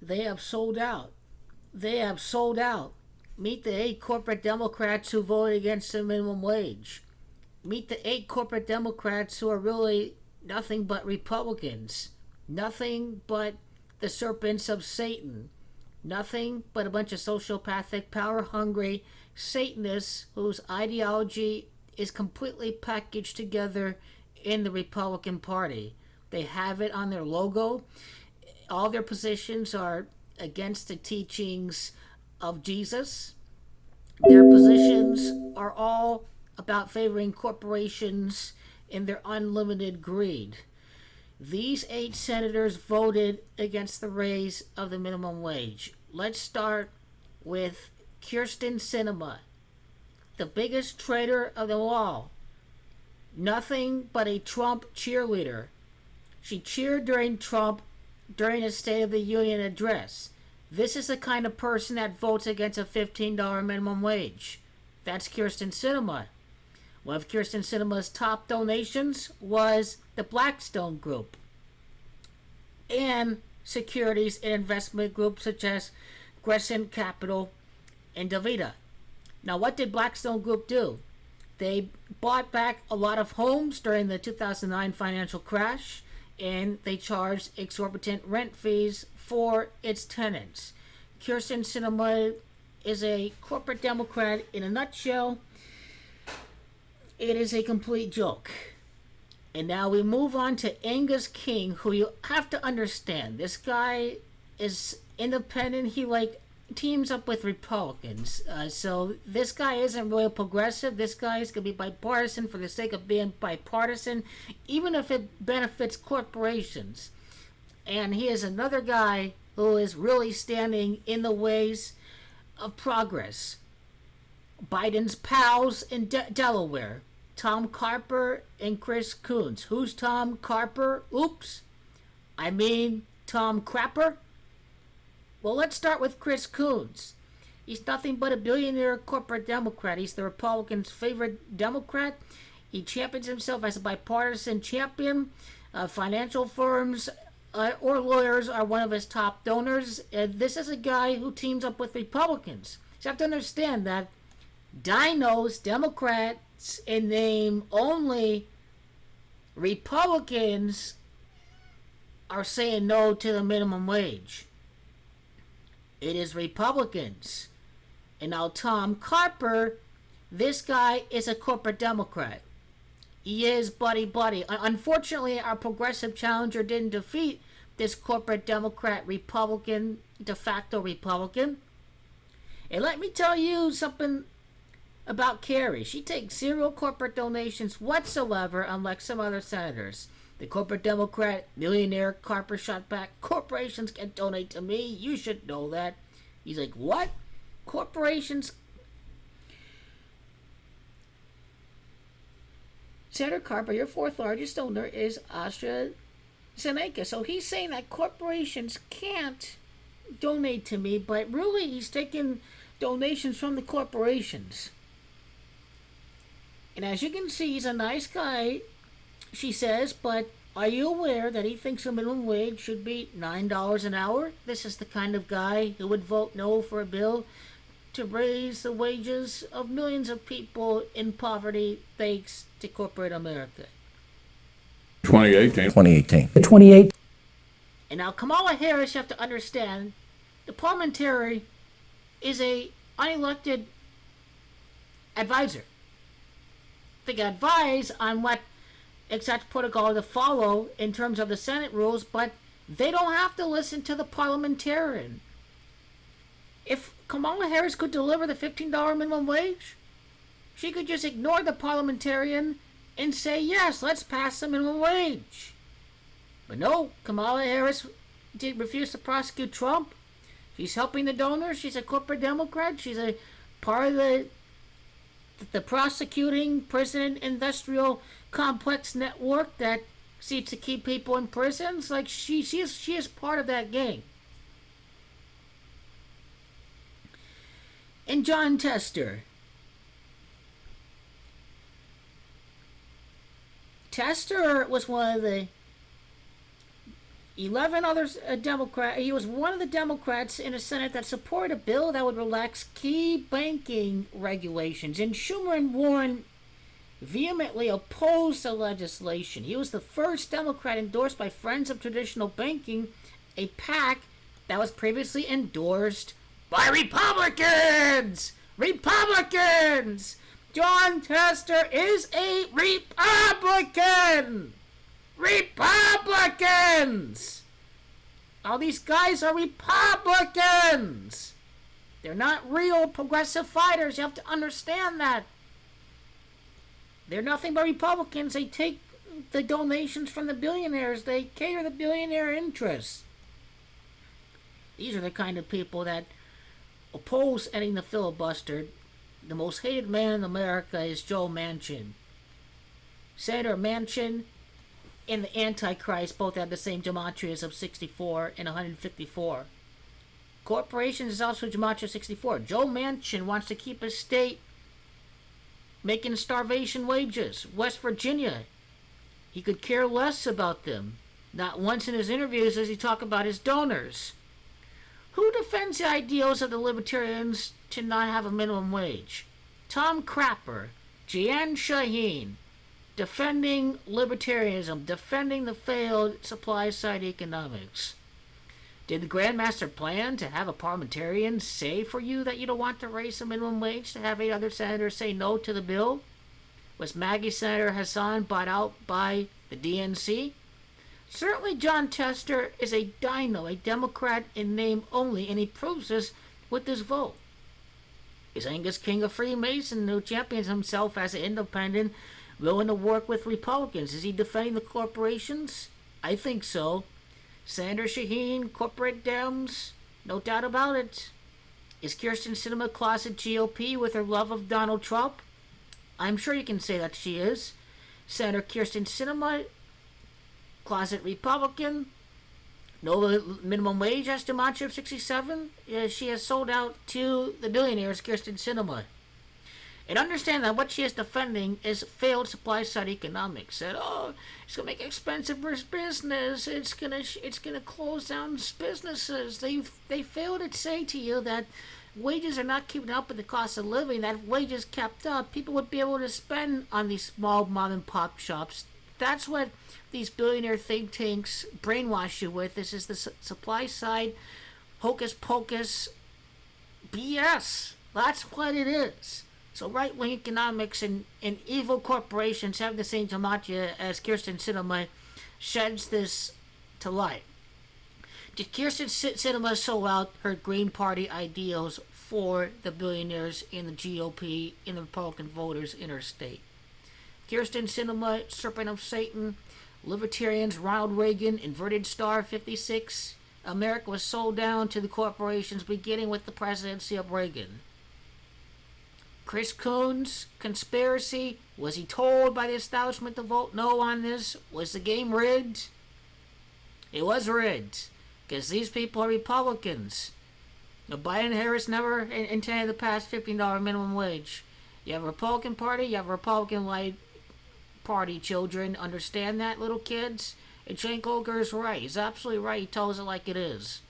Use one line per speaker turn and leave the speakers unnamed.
They have sold out. They have sold out. Meet the 8 corporate Democrats who voted against the minimum wage. Meet the 8 corporate Democrats who are really nothing but Republicans. Nothing but the serpents of Satan. Nothing but a bunch of sociopathic, power-hungry Satanists whose ideology is completely packaged together in the Republican Party. They have it on their logo. All their positions are against the teachings of Jesus. Their positions are all about favoring corporations in their unlimited greed. These 8 senators voted against the raise of the minimum wage. Let's start with Kyrsten Sinema, the biggest traitor of them all. Nothing but a Trump cheerleader. She cheered during Trump during his State of the Union address. This is the kind of person that votes against a $15 minimum wage. That's Kyrsten Sinema. One of Kyrsten Sinema's top donations was the Blackstone Group and securities and investment groups such as Crescent Capital and Davida. Now, what did Blackstone Group do? They bought back a lot of homes during the 2009 financial crash, and they charged exorbitant rent fees for its tenants. Kyrsten Sinema is a corporate Democrat in a nutshell. It is a complete joke. And now we move on to Angus King, who you have to understand. This guy is independent. He teams up with Republicans. So this guy isn't really progressive. This guy is going to be bipartisan for the sake of being bipartisan, even if it benefits corporations. And he is another guy who is really standing in the ways of progress. Biden's pals in Delaware, Tom Carper and Chris Coons. Who's Tom Carper? Oops. I mean Tom Crapper. Well, let's start with Chris Coons. He's nothing but a billionaire corporate Democrat. He's the Republicans' favorite Democrat. He champions himself as a bipartisan champion. Financial firms or lawyers are one of his top donors. This is a guy who teams up with Republicans. So you have to understand that dinos, Democrats, in name only, Republicans are saying no to the minimum wage. It is Republicans. And now Tom Carper, this guy is a corporate Democrat. He is buddy-buddy. Unfortunately, our progressive challenger didn't defeat this corporate Democrat Republican, de facto Republican. And let me tell you something about Kerry. She takes zero corporate donations whatsoever, unlike some other senators. The corporate Democrat millionaire Carper shot back, corporations can donate to me. You should know that. He's like, what? Corporations? Senator Carper, your 4th largest donor is AstraZeneca. So he's saying that corporations can't donate to me, but really he's taking donations from the corporations. And as you can see, he's a nice guy, she says, but are you aware that he thinks the minimum wage should be $9 an hour? This is the kind of guy who would vote no for a bill to raise the wages of millions of people in poverty thanks to corporate America.
2018.
And now Kamala Harris, you have to understand, the parliamentarian is a unelected advisor. They can advise on what exact protocol to follow in terms of the Senate rules, but they don't have to listen to the parliamentarian. If Kamala Harris could deliver the $15 minimum wage, she could just ignore the parliamentarian and say, yes, let's pass the minimum wage. But no, Kamala Harris did refuse to prosecute Trump. She's helping the donors. She's a corporate Democrat. She's a part of the prosecuting prison industrial complex network that seeks to keep people in prisons. Like she is part of that gang. And Jon Tester. Tester was one of the 11 others Democrat. He was one of the Democrats in the Senate that supported a bill that would relax key banking regulations. And Schumer and Warren vehemently opposed the legislation. He was the first Democrat endorsed by Friends of Traditional Banking, a PAC that was previously endorsed by Republicans. Republicans! Jon Tester is a Republican! Republicans! All these guys are Republicans! They're not real progressive fighters. You have to understand that. They're nothing but Republicans. They take the donations from the billionaires. They cater the billionaire interests. These are the kind of people that oppose ending the filibuster. The most hated man in America is Joe Manchin. Senator Manchin and the Antichrist both have the same gematria of 64 and 154. Corporations is also gematria 64. Joe Manchin wants to keep his state making starvation wages. West Virginia, he could care less about them. Not once in his interviews does he talk about his donors. Who defends the ideals of the Libertarians to not have a minimum wage? Tom Crapper, Jeanne Shaheen, defending libertarianism, defending the failed supply-side economics. Did the Grandmaster plan to have a parliamentarian say for you that you don't want to raise the minimum wage, to have 8 other senators say no to the bill? Was Maggie Senator Hassan bought out by the DNC? Certainly Jon Tester is a dino, a Democrat in name only, and he proves this with this vote. Is Angus King a Freemason who champions himself as an independent, willing to work with Republicans? Is he defending the corporations? I think so. Senator Shaheen, corporate Dems, no doubt about it. Is Kyrsten Sinema closet GOP with her love of Donald Trump? I'm sure you can say that she is. Senator Kyrsten Sinema, closet Republican. No minimum wage estimate of 67. She has sold out to the billionaires, Kyrsten Sinema. And understand that what she is defending is failed supply-side economics. That it's gonna make it expensive for business. It's gonna close down businesses. They fail to say to you that wages are not keeping up with the cost of living. That if wages kept up, people would be able to spend on these small mom and pop shops. That's what these billionaire think tanks brainwash you with. This is the supply side hocus pocus BS. That's what it is. So right-wing economics and evil corporations have the same gematria as Kyrsten Sinema sheds this to light. Did Kyrsten Sinema sold out her Green Party ideals for the billionaires in the GOP, in the Republican voters in her state? Kyrsten Sinema, Serpent of Satan, Libertarians, Ronald Reagan, Inverted Star 56. America was sold down to the corporations beginning with the presidency of Reagan. Chris Coons, conspiracy. Was he told by the establishment to vote no on this? Was the game rigged? It was rigged. Because these people are Republicans. Now, Biden and Harris never intended to pass $15 minimum wage. You have a Republican Party, you have a Republican-led party, children. Understand that, little kids? And Cenk Uygur is right. He's absolutely right. He tells it like it is.